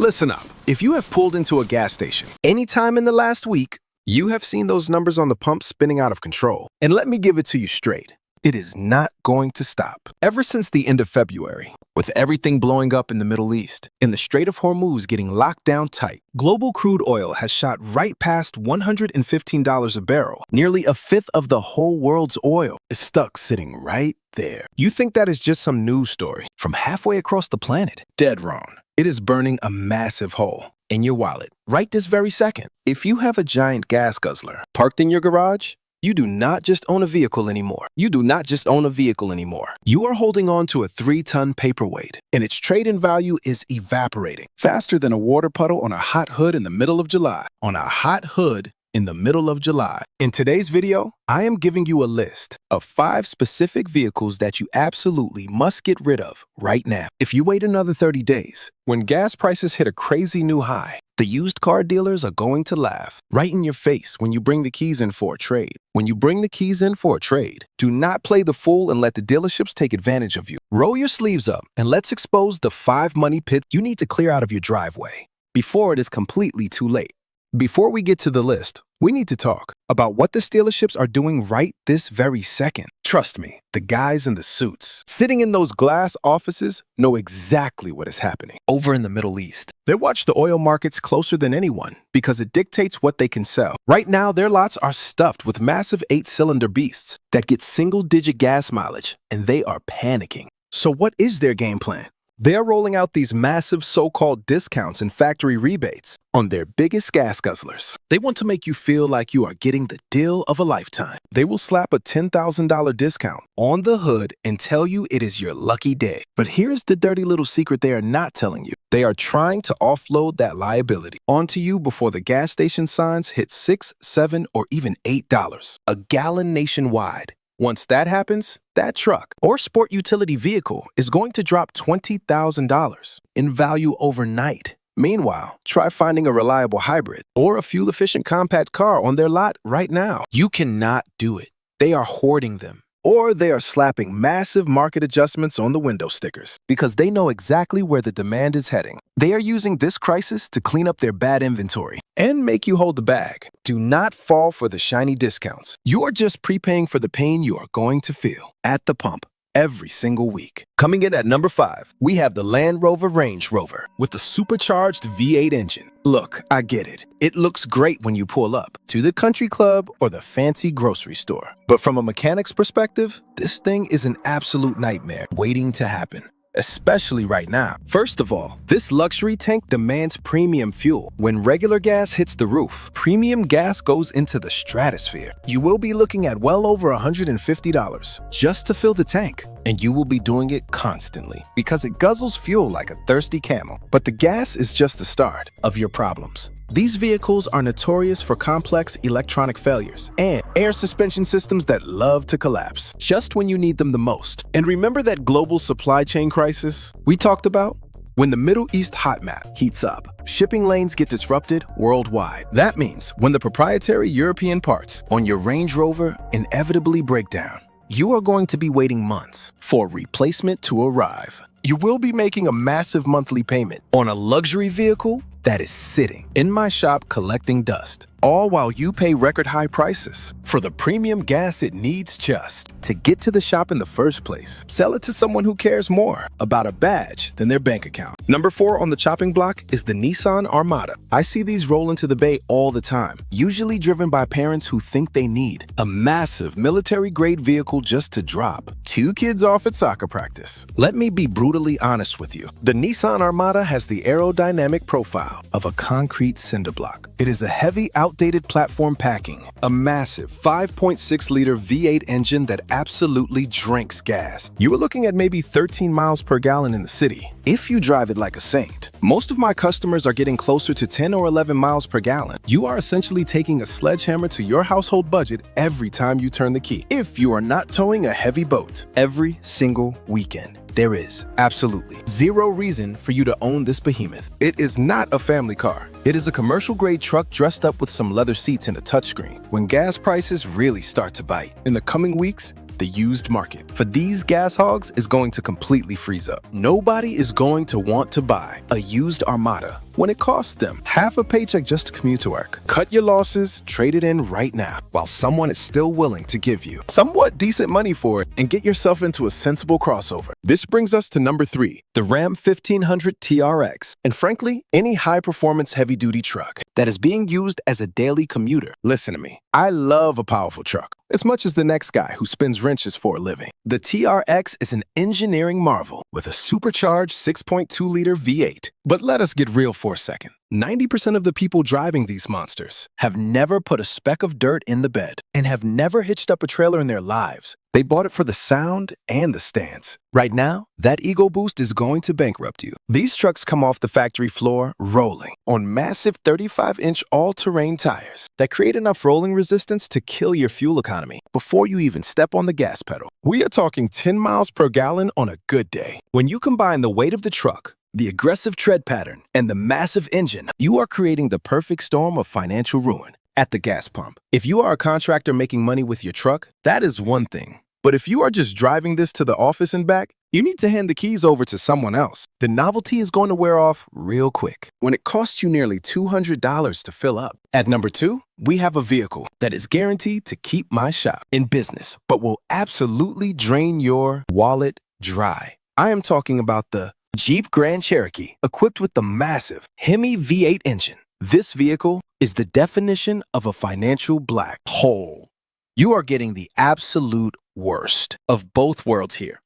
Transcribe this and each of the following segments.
Listen up. If you have pulled into a gas station anytime in the last week, you have seen those numbers on the pump spinning out of control. And let me give it to you straight. It is not going to stop. Ever since the end of February, with everything blowing up in the Middle East and the Strait of Hormuz getting locked down tight, global crude oil has shot right past $115 a barrel. Nearly a fifth of the whole world's oil is stuck sitting right there. You think that is just some news story from halfway across the planet? Dead wrong. It is burning a massive hole in your wallet right this very second. If you have a giant gas guzzler parked in your garage, you do not just own a vehicle anymore. You do not just own a vehicle anymore. You are holding on to a 3-ton paperweight, and its trade-in value is evaporating faster than a water puddle on a hot hood in the middle of July. On a hot hood in the middle of July. In today's video, I am giving you a list of 5 specific vehicles that you absolutely must get rid of right now. If you wait another 30 days, when gas prices hit a crazy new high, the used car dealers are going to laugh right in your face when you bring the keys in for a trade. When you bring the keys in for a trade, do not play the fool and let the dealerships take advantage of you. Roll your sleeves up and let's expose the 5 money pits you need to clear out of your driveway before it is completely too late. Before we get to the list, we need to talk about what the dealerships are doing right this very second. Trust me, the guys in the suits sitting in those glass offices know exactly what is happening over in the Middle East. They watch the oil markets closer than anyone because it dictates what they can sell. Right now, their lots are stuffed with massive 8-cylinder beasts that get single-digit gas mileage, and they are panicking. So what is their game plan? They are rolling out these massive so-called discounts and factory rebates on their biggest gas guzzlers. They want to make you feel like you are getting the deal of a lifetime. They will slap a $10,000 discount on the hood and tell you it is your lucky day. But here's the dirty little secret they are not telling you. They are trying to offload that liability onto you before the gas station signs hit $6, $7, or even $8 a gallon nationwide. Once that happens, that truck or sport utility vehicle is going to drop $20,000 in value overnight. Meanwhile, try finding a reliable hybrid or a fuel-efficient compact car on their lot right now. You cannot do it. They are hoarding them. Or they are slapping massive market adjustments on the window stickers because they know exactly where the demand is heading. They are using this crisis to clean up their bad inventory and make you hold the bag. Do not fall for the shiny discounts. You are just prepaying for the pain you are going to feel at the pump every single week. Coming in at number 5, we have the Land Rover Range Rover with the supercharged V8 engine. Look, I get it. It looks great when you pull up to the country club or the fancy grocery store. But from a mechanic's perspective, this thing is an absolute nightmare waiting to happen. Especially right now. First of all, this luxury tank demands premium fuel. When regular gas hits the roof, premium gas goes into the stratosphere. You will be looking at well over $150 just to fill the tank. And you will be doing it constantly because it guzzles fuel like a thirsty camel. But the gas is just the start of your problems. These vehicles are notorious for complex electronic failures and air suspension systems that love to collapse just when you need them the most. And remember that global supply chain crisis we talked about? When the Middle East hot map heats up, shipping lanes get disrupted worldwide. That means when the proprietary European parts on your Range Rover inevitably break down, you are going to be waiting months for replacement to arrive. You will be making a massive monthly payment on a luxury vehicle that is sitting in my shop collecting dust, all while you pay record high prices for the premium gas it needs just to get to the shop in the first place. Sell it to someone who cares more about a badge than their bank account. Number 4 on the chopping block is the Nissan Armada. I see these roll into the bay all the time, usually driven by parents who think they need a massive military-grade vehicle just to drop 2 kids off at soccer practice. Let me be brutally honest with you. The Nissan Armada has the aerodynamic profile of a concrete cinder block. It is a heavy, outdated platform packing a massive 5.6-liter V8 engine that absolutely drinks gas. You are looking at maybe 13 miles per gallon in the city if you drive it like a saint. Most of my customers are getting closer to 10 or 11 miles per gallon. You are essentially taking a sledgehammer to your household budget every time you turn the key if you are not towing a heavy boat every single weekend. There is absolutely zero reason for you to own this behemoth. It is not a family car. It is a commercial-grade truck dressed up with some leather seats and a touchscreen when gas prices really start to bite. In the coming weeks, the used market for these gas hogs is going to completely freeze up. Nobody is going to want to buy a used Armada when it costs them half a paycheck just to commute to work. Cut your losses, trade it in right now while someone is still willing to give you somewhat decent money for it and get yourself into a sensible crossover. This brings us to number 3, the Ram 1500 TRX, and frankly, any high-performance heavy-duty truck that is being used as a daily commuter. Listen to me. I love a powerful truck as much as the next guy who spins wrenches for a living. The TRX is an engineering marvel with a supercharged 6.2-liter V8. But let us get real for a second. 90% of the people driving these monsters have never put a speck of dirt in the bed and have never hitched up a trailer in their lives. They bought it for the sound and the stance. Right now, that ego boost is going to bankrupt you. These trucks come off the factory floor rolling on massive 35-inch all-terrain tires that create enough rolling resistance to kill your fuel economy before you even step on the gas pedal. We are talking 10 miles per gallon on a good day. When you combine the weight of the truck, the aggressive tread pattern, and the massive engine, you are creating the perfect storm of financial ruin at the gas pump. If you are a contractor making money with your truck, that is one thing. But if you are just driving this to the office and back, you need to hand the keys over to someone else. The novelty is going to wear off real quick when it costs you nearly $200 to fill up. At number 2, we have a vehicle that is guaranteed to keep my shop in business, but will absolutely drain your wallet dry. I am talking about the Jeep Grand Cherokee, equipped with the massive Hemi V8 engine. This vehicle is the definition of a financial black hole. You are getting the absolute worst of both worlds here.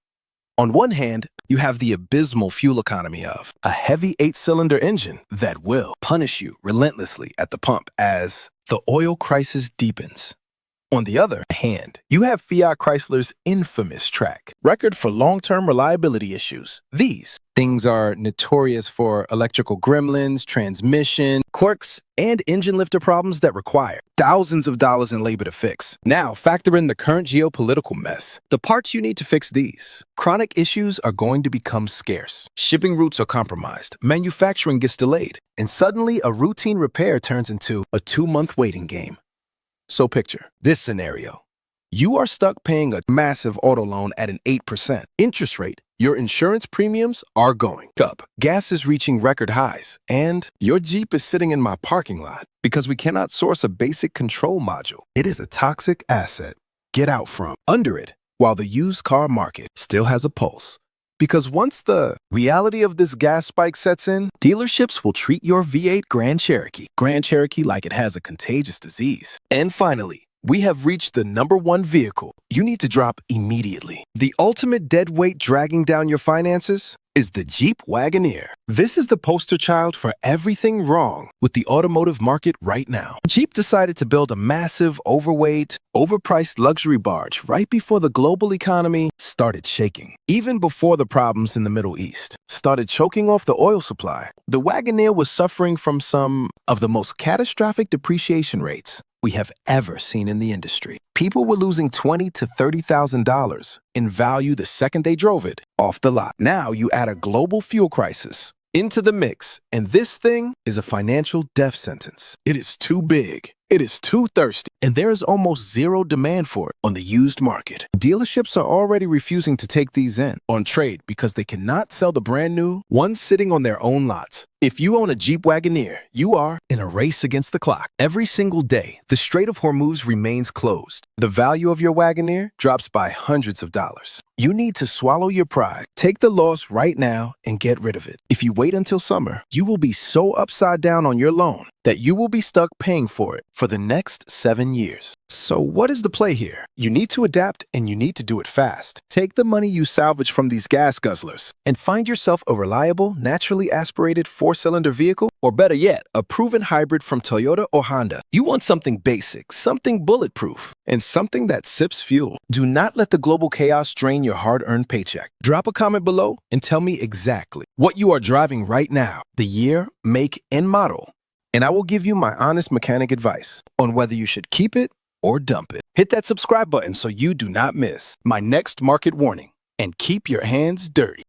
On one hand, you have the abysmal fuel economy of a heavy 8-cylinder engine that will punish you relentlessly at the pump as the oil crisis deepens. On the other hand, you have Fiat Chrysler's infamous track record for long-term reliability issues. These things are notorious for electrical gremlins, transmission quirks, and engine lifter problems that require thousands of dollars in labor to fix. Now, factor in the current geopolitical mess. The parts you need to fix these chronic issues are going to become scarce. Shipping routes are compromised, manufacturing gets delayed, and suddenly a routine repair turns into a 2-month waiting game. So picture this scenario. You are stuck paying a massive auto loan at an 8% interest rate. Your insurance premiums are going up. Gas is reaching record highs, and your Jeep is sitting in my parking lot because we cannot source a basic control module. It is a toxic asset. Get out from under it while the used car market still has a pulse. Because once the reality of this gas spike sets in, dealerships will treat your V8 Grand Cherokee like it has a contagious disease. And finally, we have reached the number 1 vehicle you need to drop immediately. The ultimate dead weight dragging down your finances is the Jeep Wagoneer. This is the poster child for everything wrong with the automotive market right now. Jeep decided to build a massive, overweight, overpriced luxury barge right before the global economy started shaking. Even before the problems in the Middle East started choking off the oil supply, the Wagoneer was suffering from some of the most catastrophic depreciation rates we have ever seen in the industry. People were losing $20,000 to $30,000 in value the second they drove it off the lot. Now you add a global fuel crisis into the mix, and this thing is a financial death sentence. It is too big. It is too thirsty, and there is almost zero demand for it on the used market. Dealerships are already refusing to take these in on trade because they cannot sell the brand new ones sitting on their own lots. If you own a Jeep Wagoneer, you are in a race against the clock. Every single day, the Strait of Hormuz remains closed. The value of your Wagoneer drops by hundreds of dollars. You need to swallow your pride. Take the loss right now and get rid of it. If you wait until summer, you will be so upside down on your loan that you will be stuck paying for it for the next 7 years. So what is the play here? You need to adapt, and you need to do it fast. Take the money you salvage from these gas guzzlers and find yourself a reliable, naturally aspirated 4-cylinder vehicle, or better yet, a proven hybrid from Toyota or Honda. You want something basic, something bulletproof, and something that sips fuel. Do not let the global chaos drain your hard-earned paycheck. Drop a comment below and tell me exactly what you are driving right now, the year, make, and model, and I will give you my honest mechanic advice on whether you should keep it or dump it. Hit that subscribe button so you do not miss my next market warning, and keep your hands dirty.